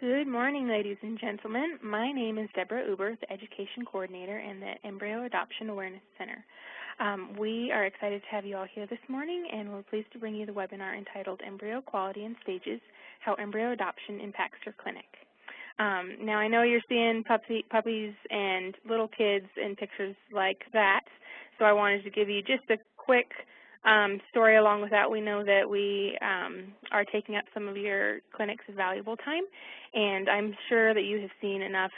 Good morning, ladies and gentlemen. My name is Deborah Uber, the Education Coordinator in the Embryo Adoption Awareness Center. We are excited to have you all here this morning, and we're pleased to bring you the webinar entitled Embryo Quality and Stages, How Embryo Adoption Impacts Your Clinic. Now, I know you're seeing puppies and little kids in pictures like that, so I wanted to give you just a quick story along with that. We know that we are taking up some of your clinic's valuable time, and I'm sure that you have seen enough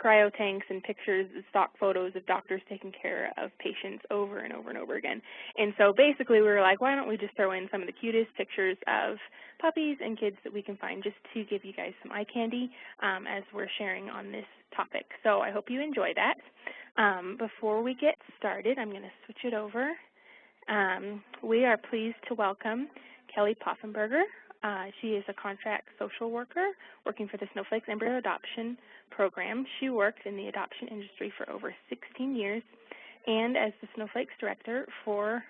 cryo tanks and pictures, stock photos of doctors taking care of patients over and over and over again. And so basically we were like, why don't we just throw in some of the cutest pictures of puppies and kids that we can find, just to give you guys some eye candy as we're sharing on this topic. So I hope you enjoy that. Before we get started, I'm going to switch it over. We are pleased to welcome Kelly Poffenberger. She is a contract social worker working for the Snowflake's Embryo Adoption Program. She worked in the adoption industry for over 16 years and as the Snowflake's director for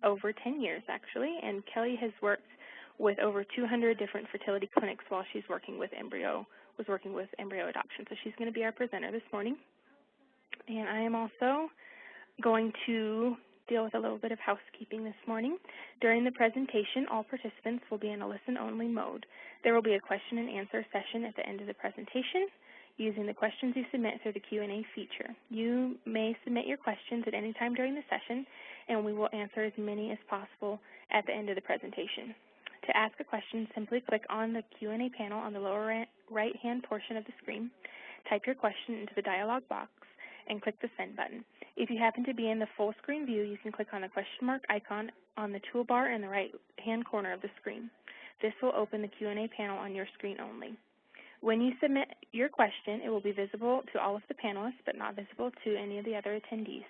over 10 years, actually. And Kelly has worked with over 200 different fertility clinics while she's working with embryo adoption. So she's going to be our presenter this morning. And I am also going to deal with a little bit of housekeeping this morning. During the presentation, all participants will be in a listen-only mode. There will be a question and answer session at the end of the presentation using the questions you submit through the Q&A feature. You may submit your questions at any time during the session, and we will answer as many as possible at the end of the presentation. To ask a question, simply click on the Q&A panel on the lower right-hand portion of the screen, type your question into the dialog box, and click the send button. If you happen to be in the full screen view, you can click on the question mark icon on the toolbar in the right-hand corner of the screen. This will open the Q&A panel on your screen only. When you submit your question, it will be visible to all of the panelists, but not visible to any of the other attendees.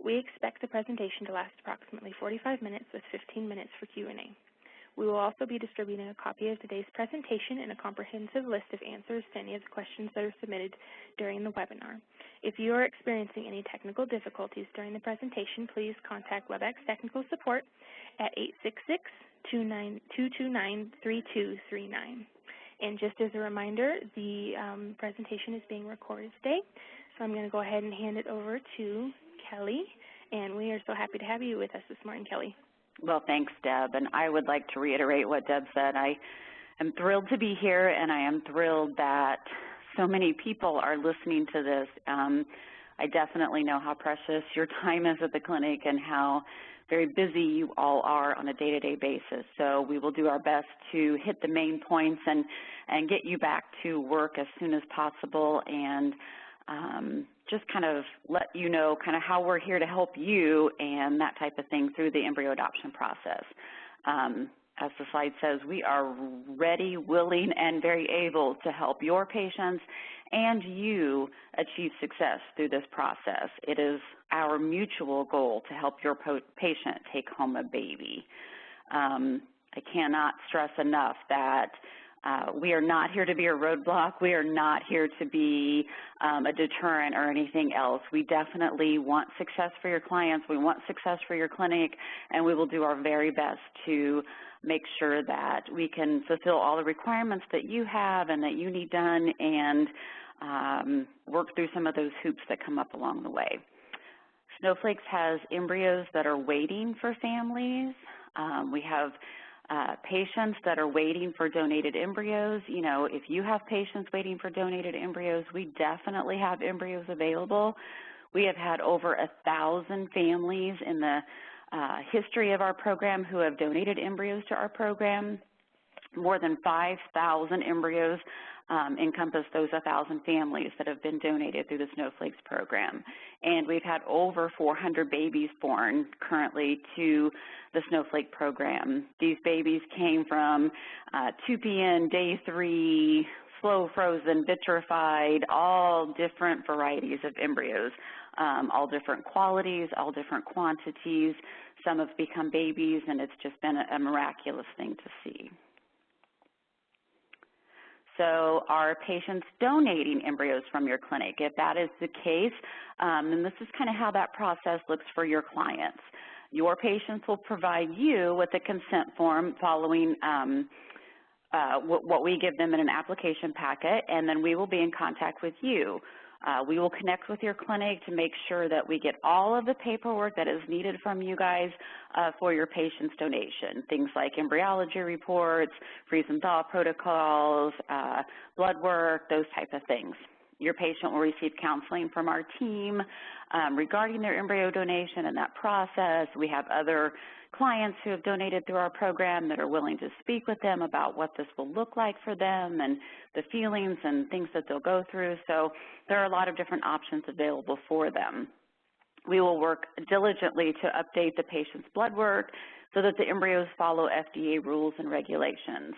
We expect the presentation to last approximately 45 minutes with 15 minutes for Q&A. We will also be distributing a copy of today's presentation and a comprehensive list of answers to any of the questions that are submitted during the webinar. If you are experiencing any technical difficulties during the presentation, please contact WebEx Technical Support at 866-229-3239. And just as a reminder, the presentation is being recorded today, so I'm going to go ahead and hand it over to Kelly, and we are so happy to have you with us this morning, Kelly. Well, thanks, Deb, and I would like to reiterate what Deb said. I am thrilled to be here, and I am thrilled that so many people are listening to this. I definitely know how precious your time is at the clinic and how very busy you all are on a day-to-day basis. So we will do our best to hit the main points and get you back to work as soon as possible, and just kind of let you know kind of how we're here to help you and that type of thing through the embryo adoption process. As the slide says, we are ready, willing, and very able to help your patients and you achieve success through this process. It is our mutual goal to help your patient take home a baby. I cannot stress enough that we are not here to be a roadblock. We are not here to be a deterrent or anything else. We definitely want success for your clients. We want success for your clinic, and we will do our very best to make sure that we can fulfill all the requirements that you have and that you need done, and work through some of those hoops that come up along the way. Snowflakes has embryos that are waiting for families. We have patients that are waiting for donated embryos. You know, if you have patients waiting for donated embryos, we definitely have embryos available. We have had over 1,000 families in the history of our program who have donated embryos to our program. More than 5,000 embryos encompass those 1,000 families that have been donated through the Snowflakes program. And we've had over 400 babies born currently to the Snowflake program. These babies came from 2PN, day 3, slow frozen, vitrified, all different varieties of embryos, all different qualities, all different quantities. Some have become babies, and it's just been a miraculous thing to see. So are patients donating embryos from your clinic? If that is the case, then this is kind of how that process looks for your clients. Your patients will provide you with a consent form following what we give them in an application packet, and then we will be in contact with you. We will connect with your clinic to make sure that we get all of the paperwork that is needed from you guys for your patient's donation, things like embryology reports, freeze and thaw protocols, blood work, those type of things. Your patient will receive counseling from our team regarding their embryo donation and that process. We have other clients who have donated through our program that are willing to speak with them about what this will look like for them and the feelings and things that they'll go through. So there are a lot of different options available for them. We will work diligently to update the patient's blood work so that the embryos follow FDA rules and regulations.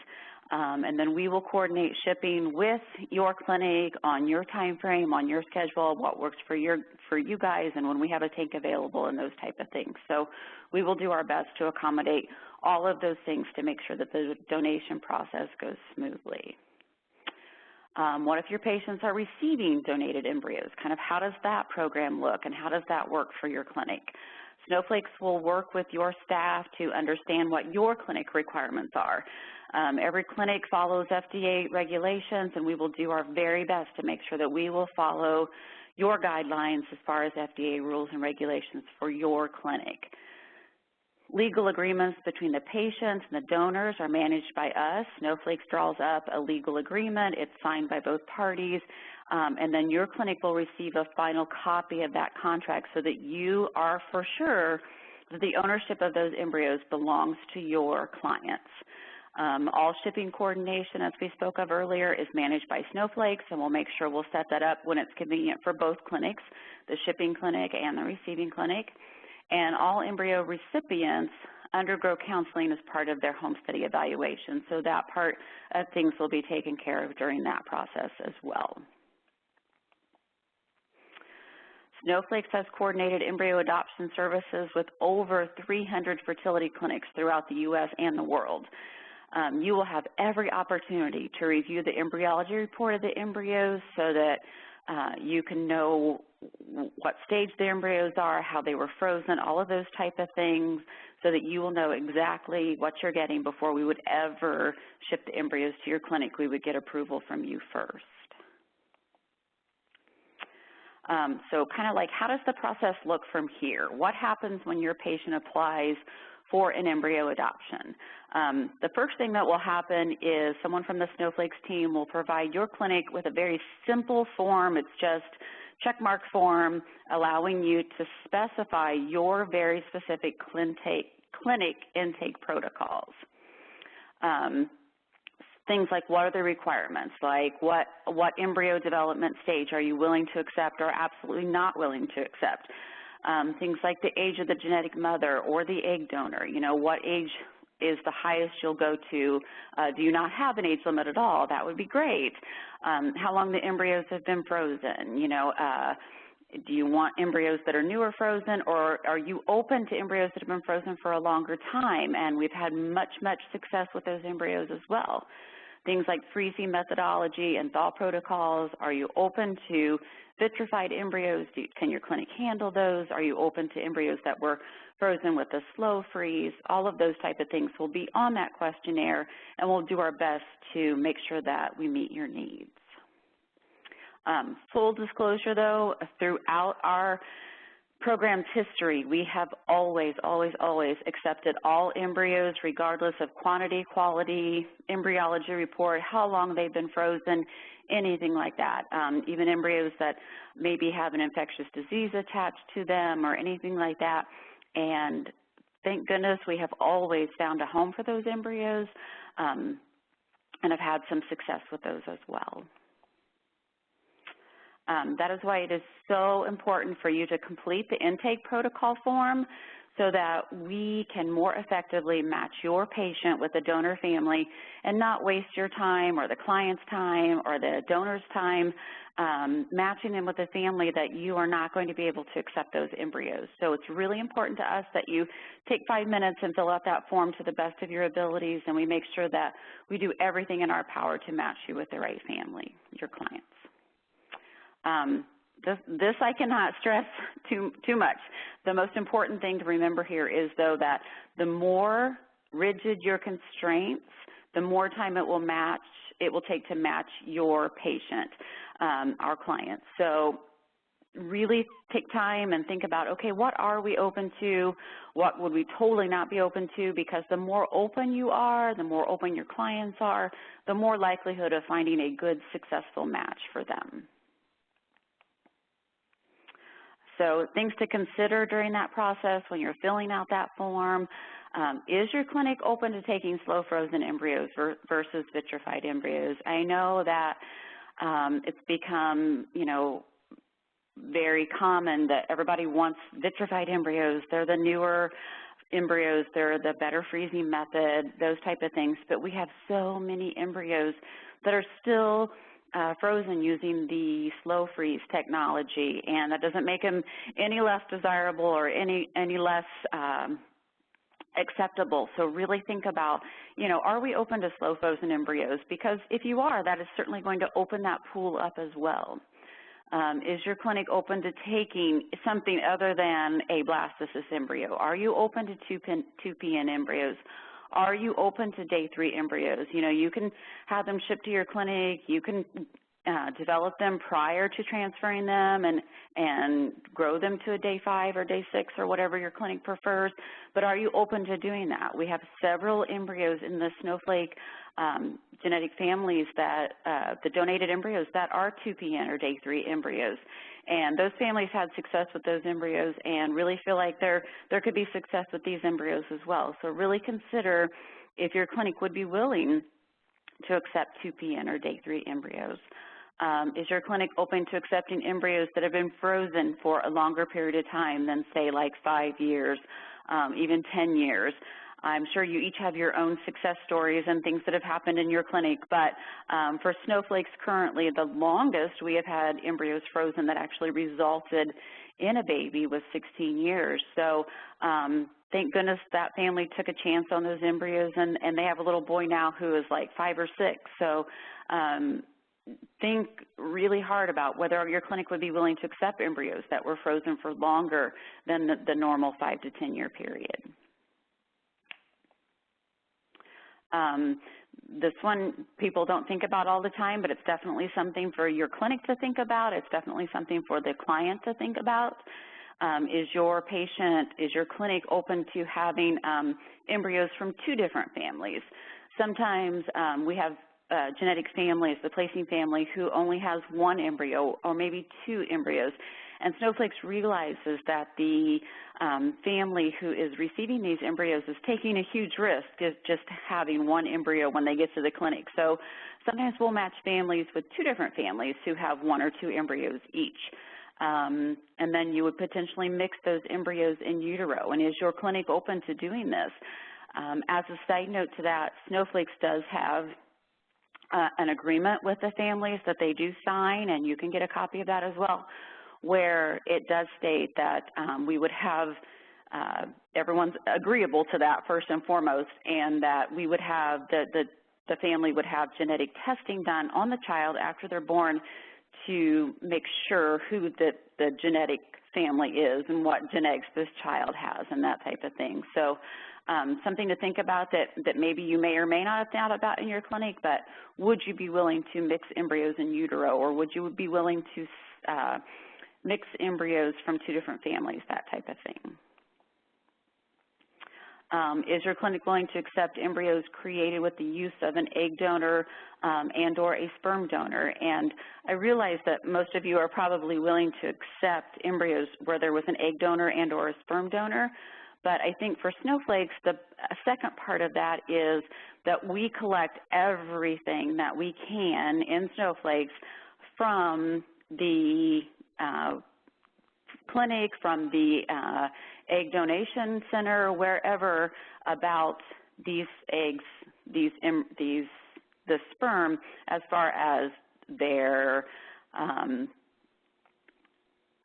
And then we will coordinate shipping with your clinic on your time frame, on your schedule, what works for you guys, and when we have a tank available and those type of things. So we will do our best to accommodate all of those things to make sure that the donation process goes smoothly. What if your patients are receiving donated embryos? Kind of how does that program look and how does that work for your clinic? Snowflakes will work with your staff to understand what your clinic requirements are. Every clinic follows FDA regulations, and we will do our very best to make sure that we will follow your guidelines as far as FDA rules and regulations for your clinic. Legal agreements between the patients and the donors are managed by us. Snowflakes draws up a legal agreement. It's signed by both parties, and then your clinic will receive a final copy of that contract so that you are for sure that the ownership of those embryos belongs to your clients. All shipping coordination, as we spoke of earlier, is managed by Snowflakes, and we'll make sure we'll set that up when it's convenient for both clinics, the shipping clinic and the receiving clinic. And all embryo recipients undergo counseling as part of their home study evaluation, so that part of things will be taken care of during that process as well. Snowflakes has coordinated embryo adoption services with over 300 fertility clinics throughout the U.S. and the world. You will have every opportunity to review the embryology report of the embryos so that you can know what stage the embryos are, how they were frozen, all of those type of things, so that you will know exactly what you're getting before we would ever ship the embryos to your clinic. We would get approval from you first. So kind of like, how does the process look from here? What happens when your patient applies for an embryo adoption? The first thing that will happen is someone from the Snowflakes team will provide your clinic with a very simple form. It's just checkmark form allowing you to specify your very specific clinic intake protocols. Things like, what are the requirements? Like, what embryo development stage are you willing to accept or absolutely not willing to accept? Things like the age of the genetic mother or the egg donor. You know, what age is the highest you'll go to? Do you not have an age limit at all? That would be great. How long the embryos have been frozen? You know, do you want embryos that are newer frozen, or are you open to embryos that have been frozen for a longer time? And we've had much success with those embryos as well. Things like freezing methodology and thaw protocols. Are you open to vitrified embryos? Can your clinic handle those? Are you open to embryos that were frozen with a slow freeze? All of those type of things will be on that questionnaire, and we'll do our best to make sure that we meet your needs. Full disclosure, though, throughout our program's history, we have always accepted all embryos regardless of quantity, quality, embryology report, how long they've been frozen, anything like that. Even embryos that maybe have an infectious disease attached to them or anything like that. And thank goodness we have always found a home for those embryos and have had some success with those as well. That is why it is so important for you to complete the intake protocol form so that we can more effectively match your patient with the donor family and not waste your time or the client's time or the donor's time matching them with a family that you are not going to be able to accept those embryos. So it's really important to us that you take 5 minutes and fill out that form to the best of your abilities, and we make sure that we do everything in our power to match you with the right family, your clients. This I cannot stress too much. The most important thing to remember here is, though, that the more rigid your constraints, the more time it will take to match your patient, our client. So really take time and think about, okay, what are we open to? What would we totally not be open to? Because the more open you are, the more open your clients are, the more likelihood of finding a good, successful match for them. So things to consider during that process when you're filling out that form. Is your clinic open to taking slow frozen embryos versus vitrified embryos? I know that it's become, very common that everybody wants vitrified embryos. They're the newer embryos. They're the better freezing method, those type of things. But we have so many embryos that are still frozen using the slow freeze technology, and that doesn't make them any less desirable or any less acceptable. So really think about, are we open to slow frozen embryos? Because if you are, that is certainly going to open that pool up as well. Is your clinic open to taking something other than a blastocyst embryo? Are you open to 2PN embryos? Are you open to day 3 embryos? You can have them shipped to your clinic. You can develop them prior to transferring them and grow them to a day 5 or day 6 or whatever your clinic prefers. But are you open to doing that? We have several embryos in the snowflake genetic families that the donated embryos that are 2PN or day 3 embryos. And those families had success with those embryos and really feel like there could be success with these embryos as well. So really consider if your clinic would be willing to accept 2PN or day 3 embryos. Is your clinic open to accepting embryos that have been frozen for a longer period of time than, say, like 5 years, even 10 years? I'm sure you each have your own success stories and things that have happened in your clinic, but for snowflakes currently, the longest we have had embryos frozen that actually resulted in a baby was 16 years. So thank goodness that family took a chance on those embryos, and they have a little boy now who is like 5 or 6. So think really hard about whether your clinic would be willing to accept embryos that were frozen for longer than the normal 5 to 10 year period. This one people don't think about all the time, but it's definitely something for your clinic to think about. It's definitely something for the client to think about. Is your clinic open to having embryos from 2 different families? Sometimes we have genetic families, the placing family, who only has 1 embryo or maybe 2 embryos. And Snowflakes realizes that the family who is receiving these embryos is taking a huge risk just having 1 embryo when they get to the clinic. So sometimes we'll match families with 2 different families who have 1 or 2 embryos each. And then you would potentially mix those embryos in utero. And is your clinic open to doing this? As a side note to that, Snowflakes does have an agreement with the families that they do sign, and you can get a copy of that as well, where it does state that we would have everyone's agreeable to that first and foremost, and that we would have the family would have genetic testing done on the child after they're born to make sure who the genetic family is and what genetics this child has and that type of thing. So something to think about that maybe you may or may not have thought about in your clinic, but would you be willing to mix embryos in utero, or would you be willing to mix embryos from 2 different families, that type of thing? Is your clinic willing to accept embryos created with the use of an egg donor and or a sperm donor? And I realize that most of you are probably willing to accept embryos where there was an egg donor and or a sperm donor, but I think for Snowflakes, the second part of that is that we collect everything that we can in Snowflakes from the clinic, from the egg donation center, wherever, about these eggs, the sperm, as far as their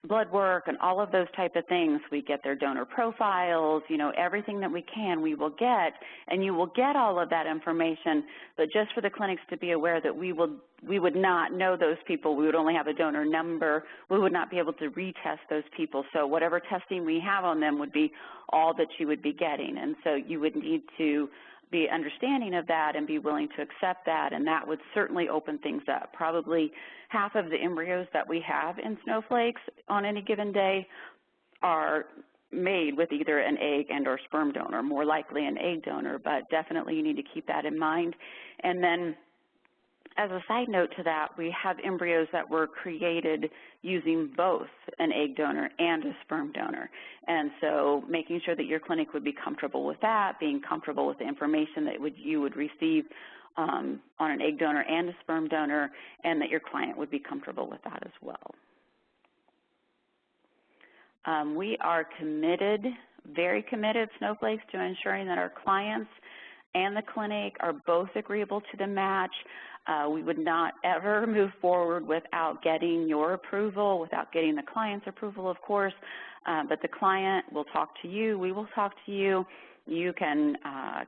blood work and all of those type of things. We get their donor profiles, everything that we can, we will get, and you will get all of that information, but just for the clinics to be aware that we would not know those people. We would only have a donor number. We would not be able to retest those people. So whatever testing we have on them would be all that you would be getting, and so you would need to be understanding of that and be willing to accept that, and that would certainly open things up. Probably half of the embryos that we have in snowflakes on any given day are made with either an egg and or sperm donor, more likely an egg donor, but definitely you need to keep that in mind. And then as a side note to that, we have embryos that were created using both an egg donor and a sperm donor. And so making sure that your clinic would be comfortable with that, being comfortable with the information that you would receive on an egg donor and a sperm donor, and that your client would be comfortable with that as well. We are committed, very committed, Snowflakes, to ensuring that our clients and the clinic are both agreeable to the match. We would not ever move forward without getting your approval, without getting the client's approval, of course, but the client will talk to you, we will talk to you. You can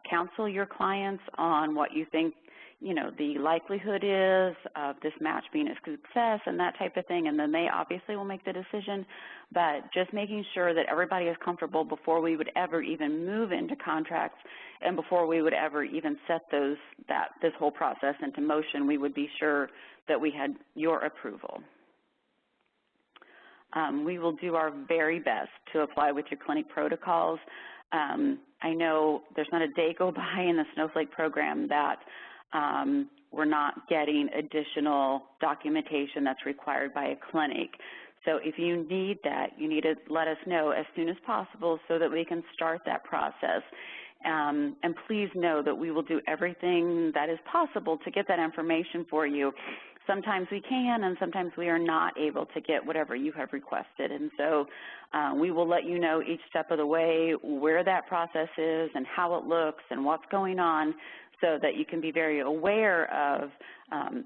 counsel your clients on what you think, you know, the likelihood is of this match being a success and that type of thing, and then they obviously will make the decision, but just making sure that everybody is comfortable before we would ever even move into contracts and before we would ever even set this whole process into motion, we would be sure that we had your approval. We will do our very best to apply with your clinic protocols. I know there's not a day go by in the Snowflake program that we're not getting additional documentation that's required by a clinic. So if you need that, you need to let us know as soon as possible so that we can start that process. And please know that we will do everything that is possible to get that information for you. Sometimes we can, and sometimes we are not able to get whatever you have requested. And so we will let you know each step of the way where that process is and how it looks and what's going on, so that you can be very aware of,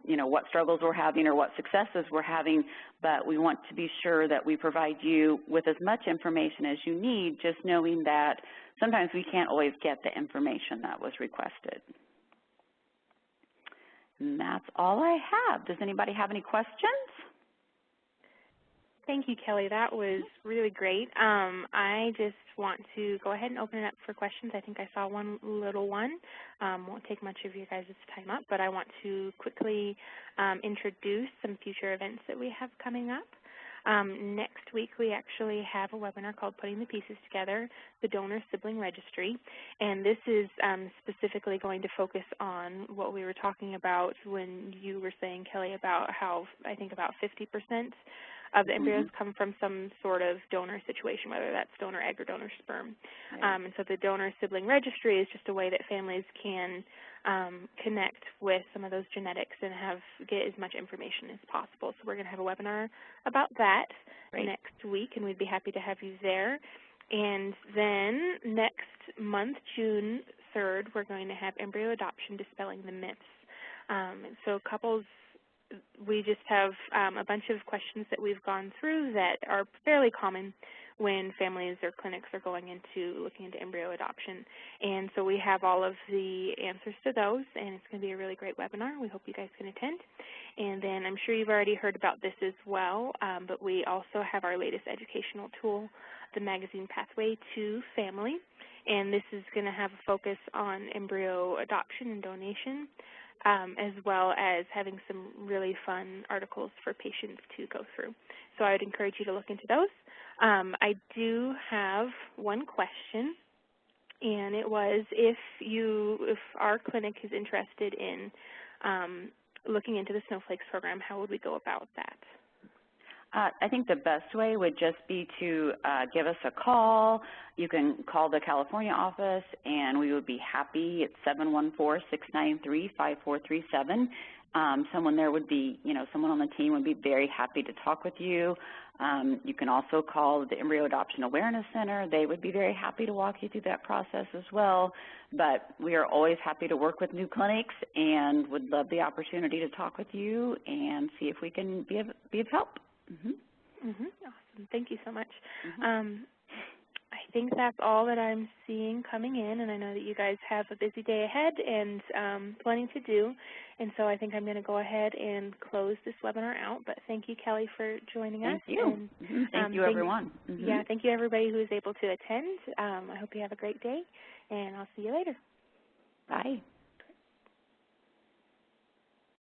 you know, what struggles we're having or what successes we're having, but we want to be sure that we provide you with as much information as you need, just knowing that sometimes we can't always get the information that was requested. And that's all I have. Does anybody have any questions? Thank you, Kelly. That was really great. I just want to go ahead and open it up for questions. I think I saw one little one. Won't take much of you guys' time up, but I want to quickly introduce some future events that we have coming up. Next week, we actually have a webinar called Putting the Pieces Together, the Donor Sibling Registry, and this is specifically going to focus on what we were talking about when you were saying, Kelly, about how I think about 50% of the embryos come from some sort of donor situation, whether that's donor egg or donor sperm. Right. And so the Donor Sibling Registry is just a way that families can connect with some of those genetics and get as much information as possible. So we're going to have a webinar about that next week, and we'd be happy to have you there. And then next month, June 3rd, we're going to have Embryo Adoption Dispelling the Myths. So couples, we just have a bunch of questions that we've gone through that are fairly common when families or clinics are looking into embryo adoption. And so we have all of the answers to those, and it's going to be a really great webinar. We hope you guys can attend. And then I'm sure you've already heard about this as well, but we also have our latest educational tool, the magazine Pathway to Family. And this is going to have a focus on embryo adoption and donation, as well as having some really fun articles for patients to go through. So I would encourage you to look into those. I do have one question, and it was if our clinic is interested in looking into the Snowflakes program, how would we go about that? I think the best way would just be to give us a call. You can call the California office, and we would be happy. It's 714-693-5437. Someone there would be, someone on the team would be very happy to talk with you. You can also call the Embryo Adoption Awareness Center. They would be very happy to walk you through that process as well. But we are always happy to work with new clinics and would love the opportunity to talk with you and see if we can be of help. Awesome. Thank you so much. I think that's all that I'm seeing coming in, and I know that you guys have a busy day ahead and plenty to do, and so I think I'm going to go ahead and close this webinar out. But thank you, Kelly, for joining us. Thank you. And, thank you, everyone. Yeah, thank you, everybody who is able to attend. I hope you have a great day, and I'll see you later. Bye.